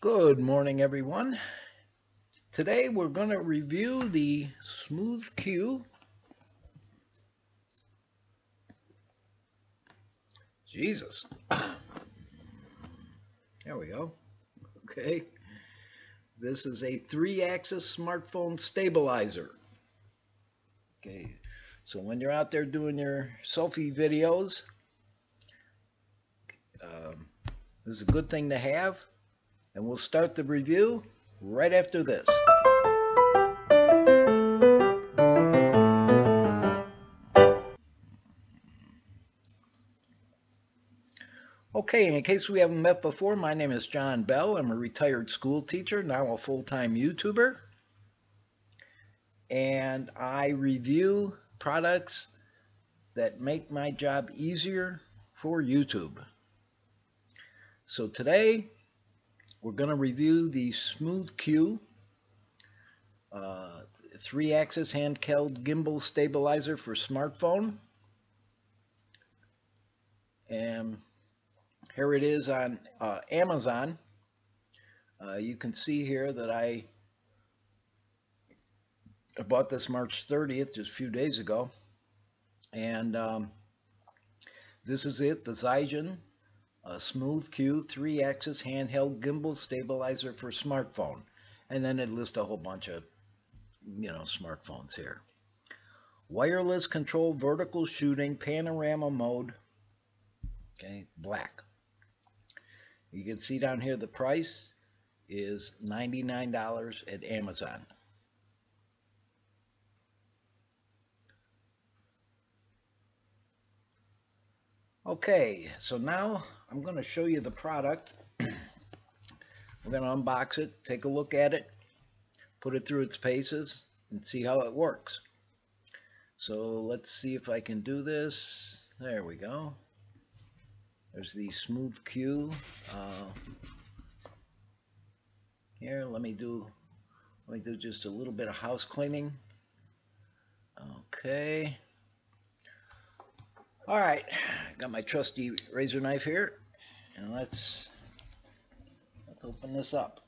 Good morning, everyone. Today we're going to review the Smooth Q. Jesus. There we go. Okay. This is a 3-axis smartphone stabilizer. Okay. So when you're out there doing your selfie videos, this is a good thing to have. And we'll start the review right after this. Okay, in case we haven't met before, my name is John Bell. I'm a retired school teacher, now a full-time YouTuber. And I review products that make my job easier for YouTube. So today, we're going to review the Smooth Q 3-axis handheld gimbal stabilizer for smartphone. And here it is on Amazon. You can see here that I bought this March 30th, just a few days ago. And this is it, the Zygen Smooth Q 3-axis handheld gimbal stabilizer for smartphone. And then it lists a whole bunch of, smartphones here. Wireless control, vertical shooting, panorama mode. Okay, black. You can see down here the price is $99 at Amazon. Okay, so now I'm going to show you the product. We're going to unbox it, take a look at it, put it through its paces, and see how it works. So let's see if I can do this. There we go. There's the Smooth Q. Here, let me do just a little bit of house cleaning. Okay. All right, got my trusty razor knife here, and let's open this up.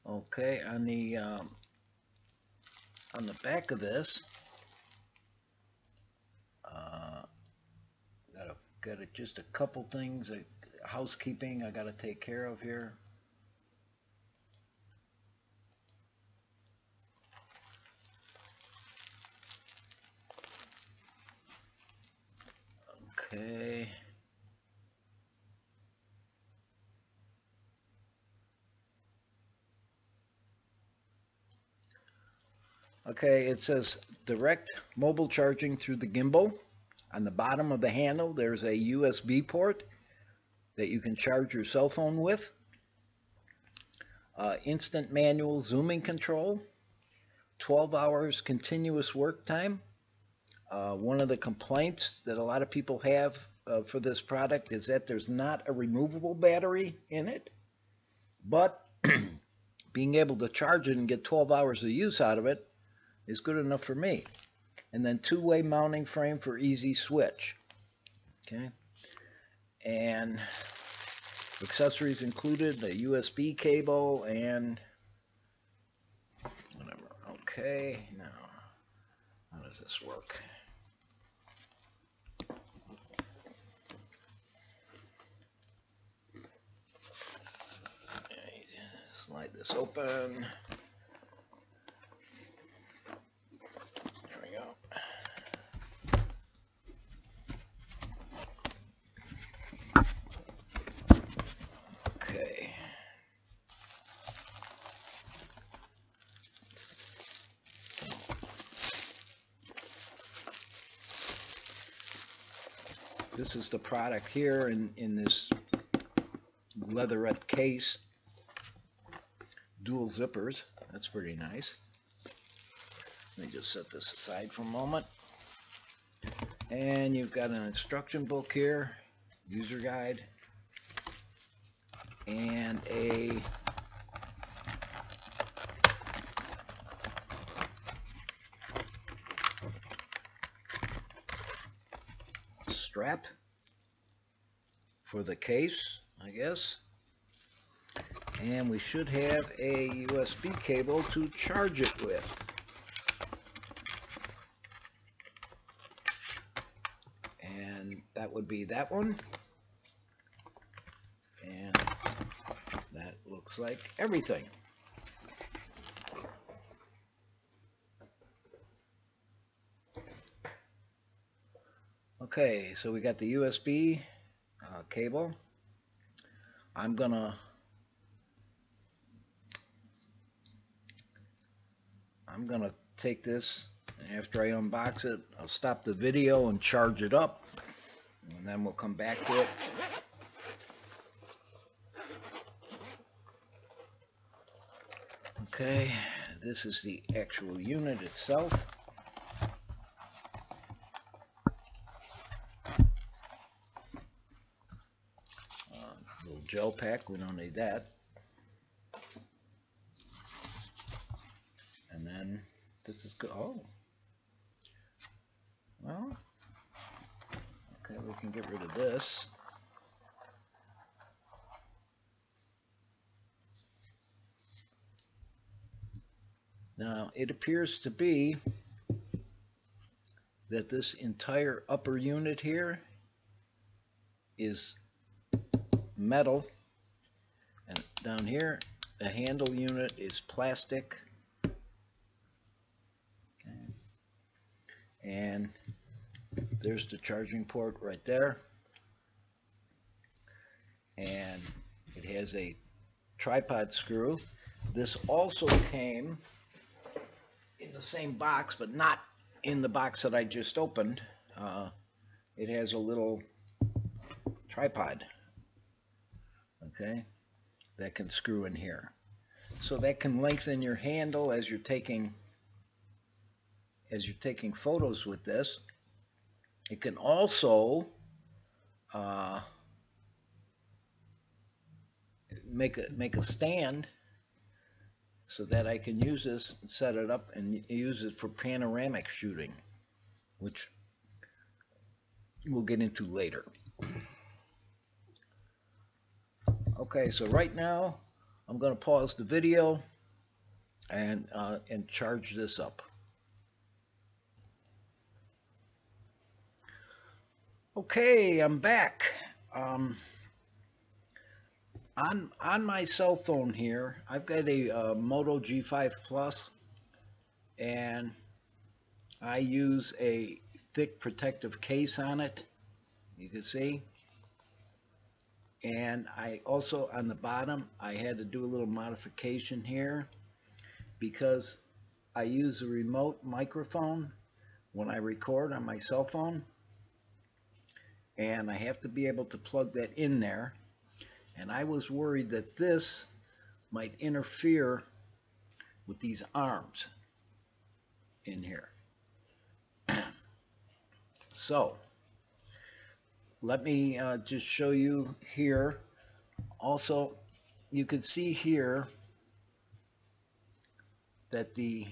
Okay, on the back of this, got just a couple things, housekeeping I got to take care of here. Okay. Okay, it says direct mobile charging through the gimbal. On the bottom of the handle, there's a USB port that you can charge your cell phone with. Instant manual zooming control. 12 hours continuous work time. One of the complaints that a lot of people have for this product is that there's not a removable battery in it. But being able to charge it and get 12 hours of use out of it is good enough for me. And then two-way mounting frame for easy switch. Okay. And accessories included, a USB cable and whatever. Okay, now how does this work? Slide this open. Okay. This is the product here in this leatherette case. Dual zippers. That's pretty nice. Let me just set this aside for a moment. And you've got an instruction book here, user guide, and a strap for the case, I guess. And we should have a USB cable to charge it with. And that would be that one. And that looks like everything. Okay, so we got the USB cable. I'm gonna take this, and after I unbox it, I'll stop the video and charge it up, and then we'll come back to it. Okay, this is the actual unit itself. Little gel pack, we don't need that. And then this is good. Oh, well, okay, we can get rid of this. Now, it appears to be that this entire upper unit here is metal, and down here the handle unit is plastic. Okay. And there's the charging port right there, and it has a tripod screw. This also came in the same box, but not in the box that I just opened. It has a little tripod, okay, that can screw in here, so that can lengthen your handle as you're taking photos with this. It can also make a stand so that I can use this and set it up and use it for panoramic shooting, which we'll get into later. Okay, so right now I'm going to pause the video and charge this up. Okay, I'm back. On my cell phone here, I've got a Moto G5 Plus, and I use a thick protective case on it, you can see. And I also, on the bottom, I had to do a little modification here because I use a remote microphone when I record on my cell phone, and I have to be able to plug that in there. And I was worried that this might interfere with these arms in here. So let me just show you here. Also, you can see here that the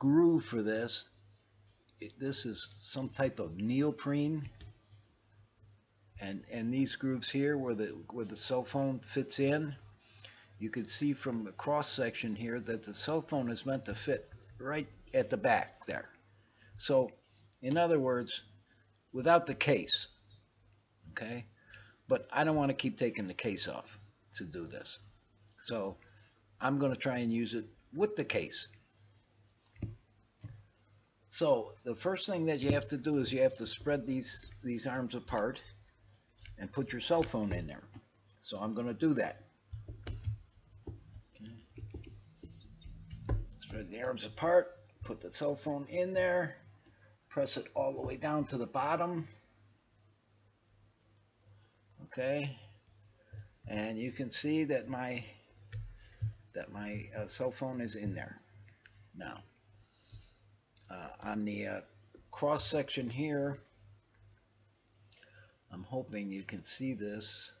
groove for this is some type of neoprene. And these grooves here where the cell phone fits in, you can see from the cross section here that the cell phone is meant to fit right at the back there. So in other words, without the case, okay? But I don't want to keep taking the case off to do this. So I'm going to try and use it with the case. So the first thing that you have to do is you have to spread these arms apart and put your cell phone in there. So I'm going to do that. Okay. Spread the arms apart, put the cell phone in there, press it all the way down to the bottom, Okay, and you can see that my cell phone is in there now. On the cross section here, I'm hoping you can see this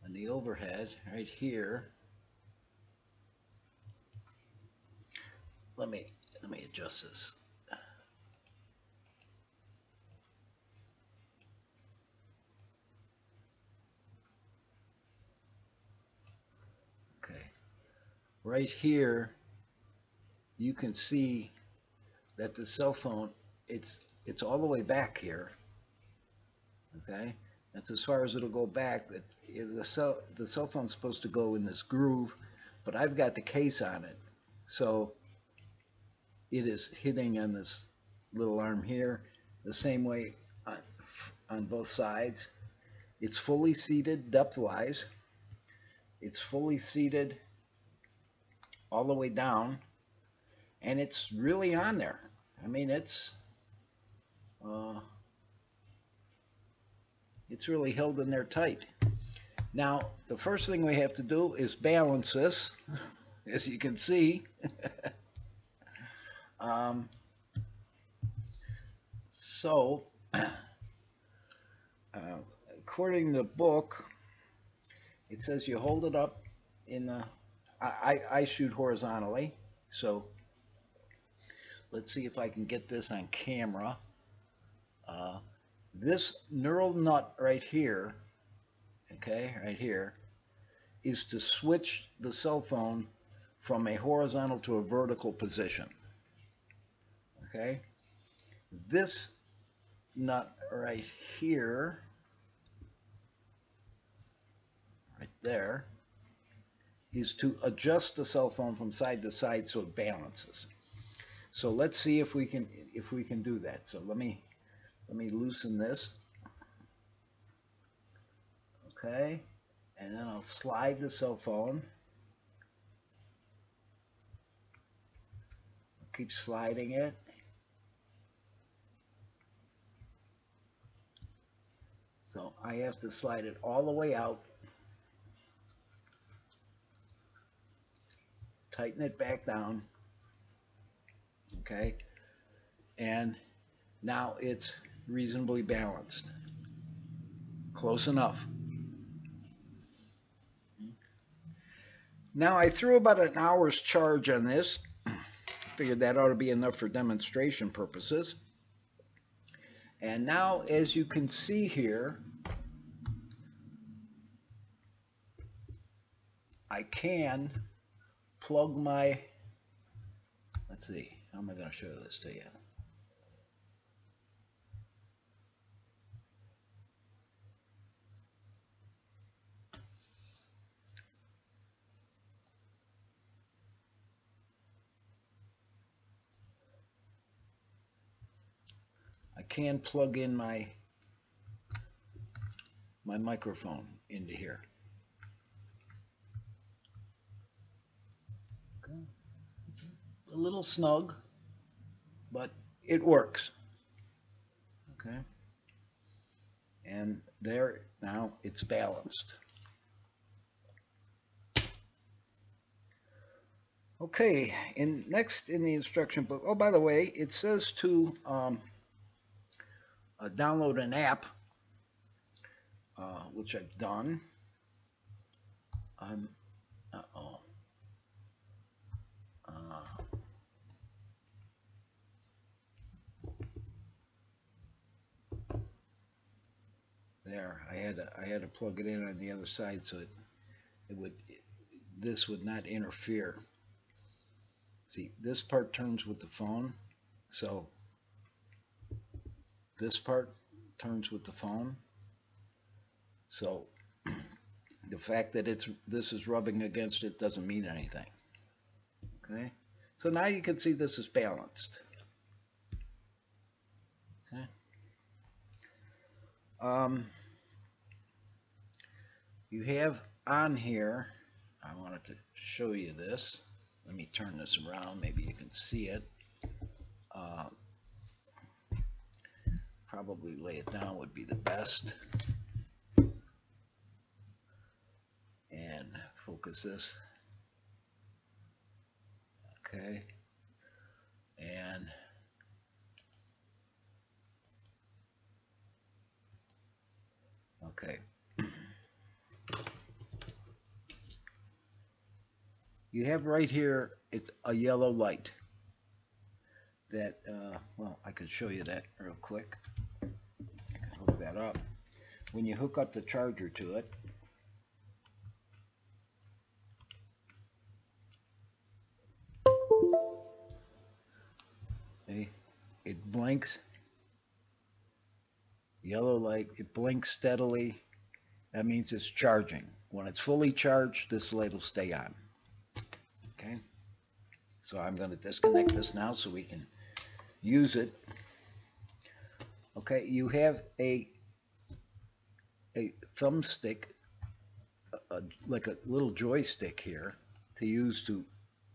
on the overhead right here. Let me adjust this. Okay, right here you can see that the cell phone, it's all the way back here. Okay, that's as far as it'll go back. The cell phone's supposed to go in this groove, but I've got the case on it, so it is hitting on this little arm here the same way on both sides. It's fully seated depth-wise. It's fully seated all the way down, and it's really on there. I mean, it's really held in there tight. Now, the first thing we have to do is balance this, as you can see. So, according to the book, it says you hold it up in the, I shoot horizontally, so let's see if I can get this on camera. This neural nut right here, okay, right here, is to switch the cell phone from a horizontal to a vertical position. Okay, this nut right here, right there, is to adjust the cell phone from side to side so it balances. So let's see if we can do that. So let me loosen this. Okay, and then I'll slide the cell phone. I'll keep sliding it. So I have to slide it all the way out. Tighten it back down. Okay, and now it's reasonably balanced. Close enough. Now I threw about an hour's charge on this. Figured that ought to be enough for demonstration purposes. And now, as you can see here, I can plug my, let's see, how am I going to show this to you? I can plug in my microphone into here. Okay. It's a little snug, but it works. Okay. And there, now it's balanced. Okay, next in the instruction book, oh, by the way, it says to download an app, which I've done. There, I had to plug it in on the other side so this would not interfere. See, this part turns with the phone, so this part turns with the phone. So the fact that this is rubbing against it doesn't mean anything. Okay, so now you can see this is balanced. Okay. You have on here, I wanted to show you this. Let me turn this around, maybe you can see it. Probably lay it down would be the best. focus this. Okay, and okay. You have right here, it's a yellow light that, well, I could show you that real quick. Hook that up. When you hook up the charger to it, see, it blinks, yellow light, it blinks steadily. That means it's charging. When it's fully charged, this light will stay on. Okay, so I'm going to disconnect this now so we can use it. Okay, you have a thumbstick, like a little joystick here to use to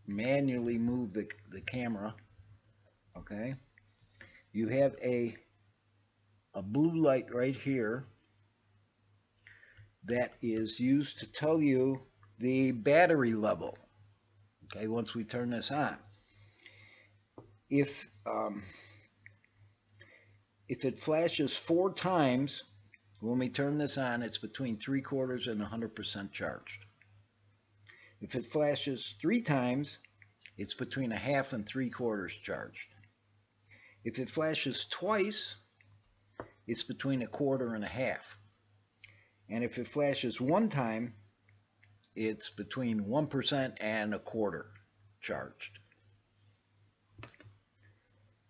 manually move the camera. Okay, you have a blue light right here that is used to tell you the battery level. Okay, once we turn this on, if it flashes 4 times when we turn this on, it's between 3/4 and 100% charged. If it flashes 3 times, it's between 1/2 and 3/4 charged. If it flashes twice, it's between 1/4 and 1/2. And if it flashes 1 time, it's between 1% and 1/4 charged.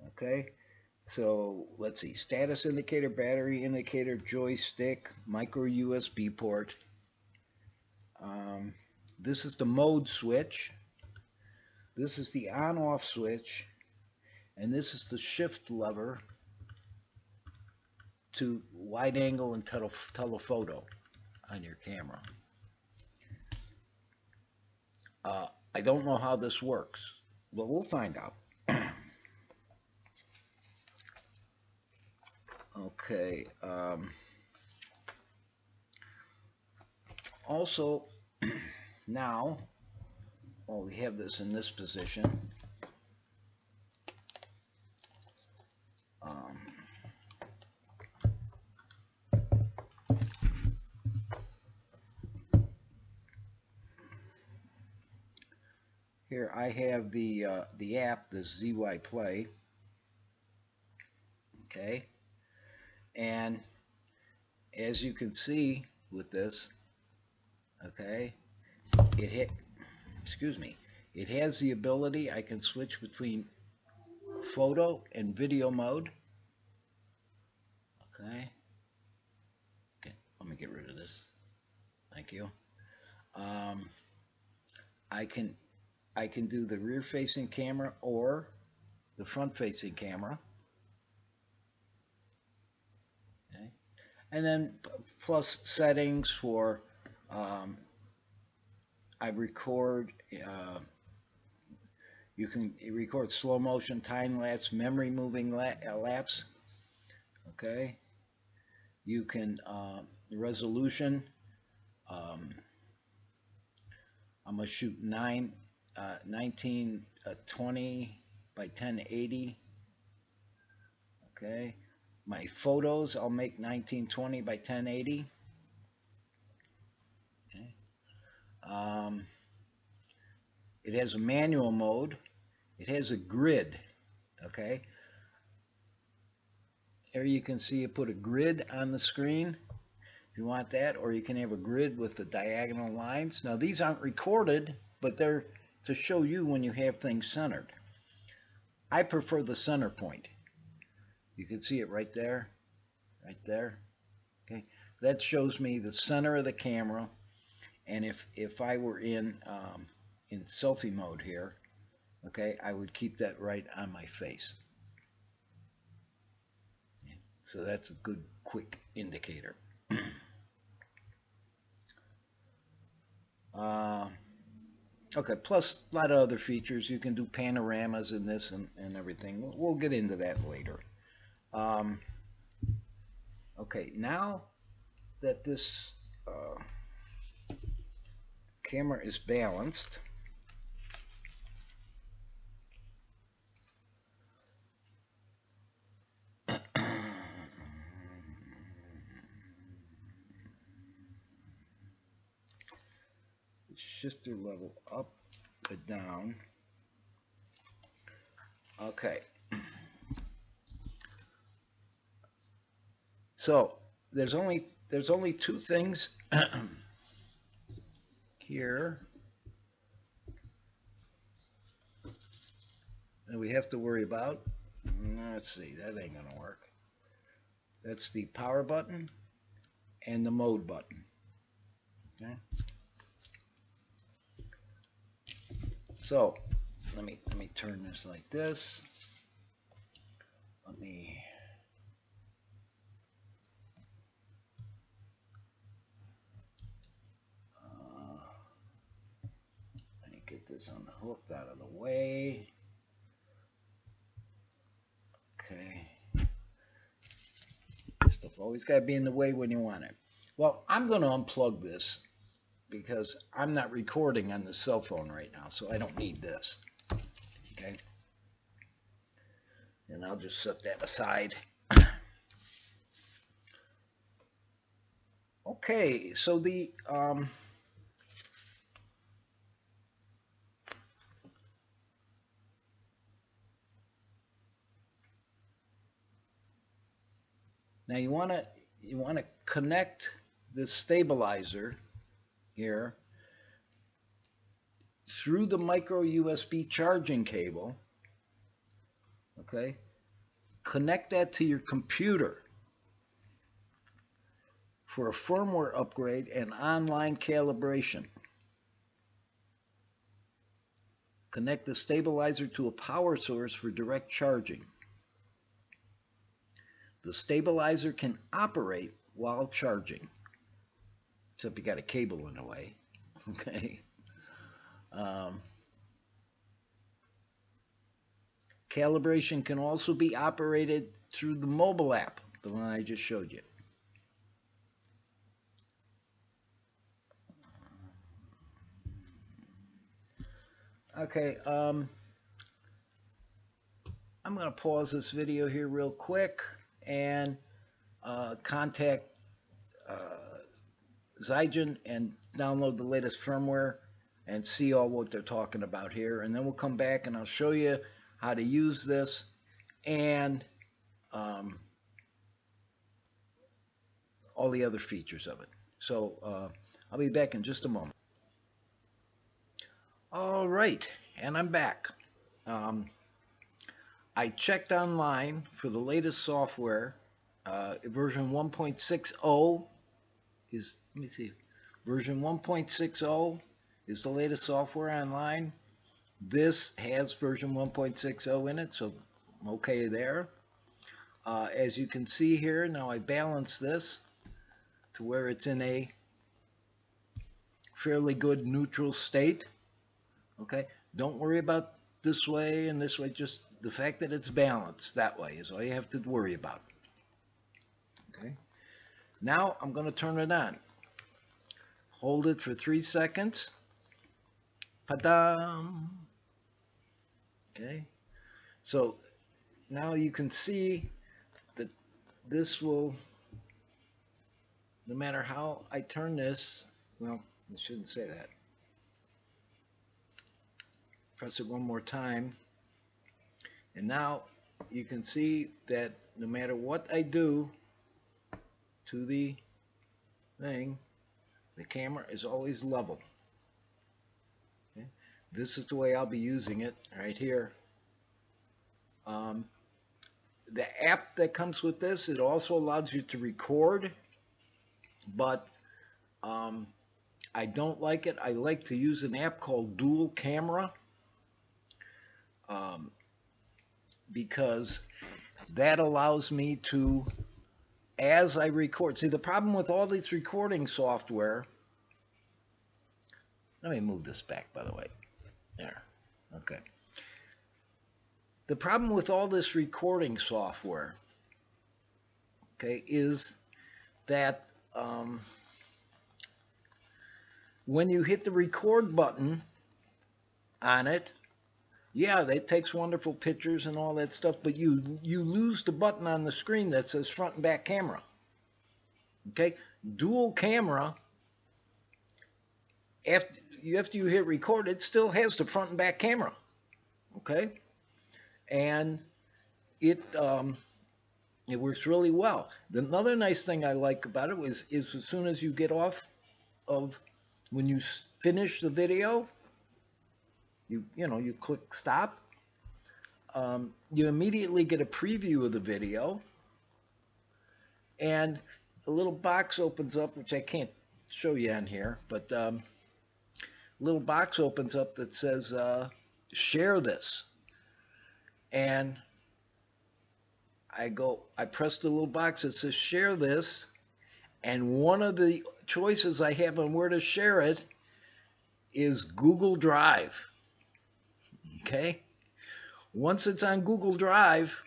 Okay, so let's see, status indicator, battery indicator, joystick, micro USB port. This is the mode switch. This is the on-off switch. And this is the shift lever to wide angle and telephoto on your camera. I don't know how this works, but we'll find out. Okay. Also, now, well, we have this in this position. Here I have the app, the ZY Play. Okay, and as you can see with this, okay, it has the ability, I can switch between photo and video mode. Okay, let me get rid of this. Thank you. I can do the rear-facing camera or the front-facing camera. Okay. And then plus settings for I record. You can record slow motion, time lapse, memory moving lapse. Okay. You can resolution. I'm gonna shoot 1920 by 1080. Okay, my photos I'll make 1920 by 1080. Okay. It has a manual mode. It has a grid. Okay. There you can see it put a grid on the screen if you want that, or you can have a grid with the diagonal lines. Now these aren't recorded, but they're to show you when you have things centered. I prefer the center point. You can see it right there, right there. Okay, that shows me the center of the camera, and if I were in selfie mode here, okay, I would keep that right on my face. So that's a good quick indicator. Okay, plus a lot of other features. You can do panoramas in this and everything. We'll get into that later. Okay, now that this camera is balanced. Shifter level up or down. Okay. So there's only two things here that we have to worry about. Let's see, that ain't gonna work. That's the power button and the mode button. Okay. So let me turn this like this. Let me get this unhooked out of the way. Okay. Stuff always got to be in the way when you want it. Well, I'm going to unplug this because I'm not recording on the cell phone right now, so I don't need this. Okay. And I'll just set that aside. Okay, so the now you want to connect the stabilizer here through the micro USB charging cable. Okay, connect that to your computer for a firmware upgrade and online calibration. Connect the stabilizer to a power source for direct charging. The stabilizer can operate while charging, except you got a cable in the way. Okay. Calibration can also be operated through the mobile app, the one I just showed you. Okay, I'm going to pause this video here real quick and contact Zygen and download the latest firmware and see all what they're talking about here. And then we'll come back and I'll show you how to use this and all the other features of it. So I'll be back in just a moment. All right, and I'm back. I checked online for the latest software. Version 1.60 is, let me see, version 1.60 is the latest software online. This has version 1.60 in it, so I'm okay there. As you can see here, now I balance this to where it's in a fairly good neutral state. Okay, don't worry about this way and this way, just the fact that it's balanced that way is all you have to worry about. Okay, now I'm going to turn it on. Hold it for 3 seconds. Pa-dam! Okay, so now you can see that this will, no matter how I turn this, well, I shouldn't say that. Press it one more time, and now you can see that no matter what I do to the thing, the camera is always level. Okay? This is the way I'll be using it right here. The app that comes with this, it also allows you to record, but I don't like it. I like to use an app called Dual Camera. Because that allows me to, as I record, see the problem with all this recording software, let me move this back by the way, there, okay. The problem with all this recording software, okay, is that when you hit the record button on it, yeah, that takes wonderful pictures and all that stuff, but you lose the button on the screen that says front and back camera. Okay, dual camera, after you hit record, it still has the front and back camera. Okay, and it works really well. Another nice thing I like about it is as soon as you get off of, when you finish the video, you click stop, you immediately get a preview of the video, and a little box opens up, which I can't show you on here, but a little box opens up that says share this, and I press the little box that says share this, and one of the choices I have on where to share it is Google Drive. Okay, once it's on Google Drive,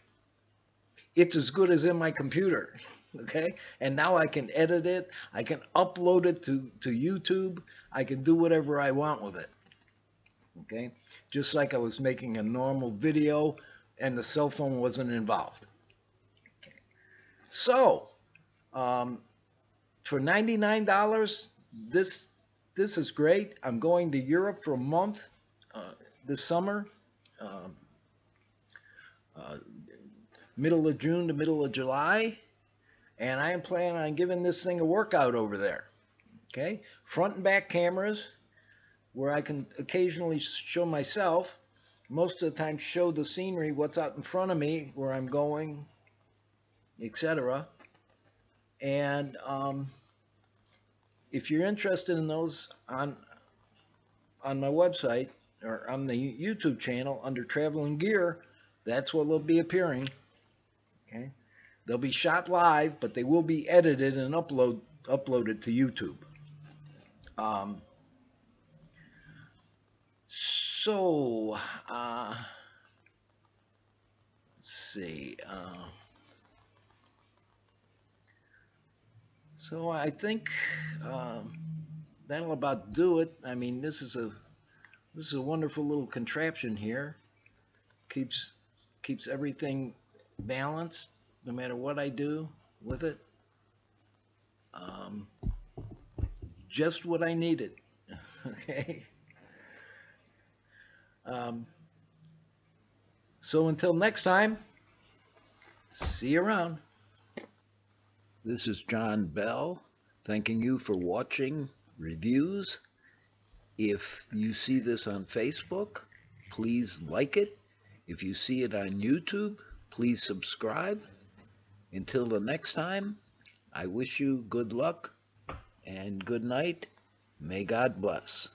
it's as good as in my computer. Okay, and now I can edit it, I can upload it to YouTube, I can do whatever I want with it. Okay, just like I was making a normal video and the cell phone wasn't involved. Okay. So for $99, this is great. I'm going to Europe for a month this summer, middle of June to middle of July, and I am planning on giving this thing a workout over there. Okay, front and back cameras, where I can occasionally show myself, most of the time show the scenery, what's out in front of me, where I'm going, etc. And if you're interested in those, on my website or on the YouTube channel under Travel and Gear, that's where they'll be appearing. Okay, they'll be shot live, but they will be edited and uploaded to YouTube. So let's see. So I think that'll about do it. I mean, this is a wonderful little contraption here. Keeps everything balanced no matter what I do with it. Just what I needed. Okay. So until next time, see you around. This is John Bell, thanking you for watching reviews. If you see this on Facebook, please like it. If you see it on YouTube, please subscribe. Until the next time, I wish you good luck and good night. May God bless.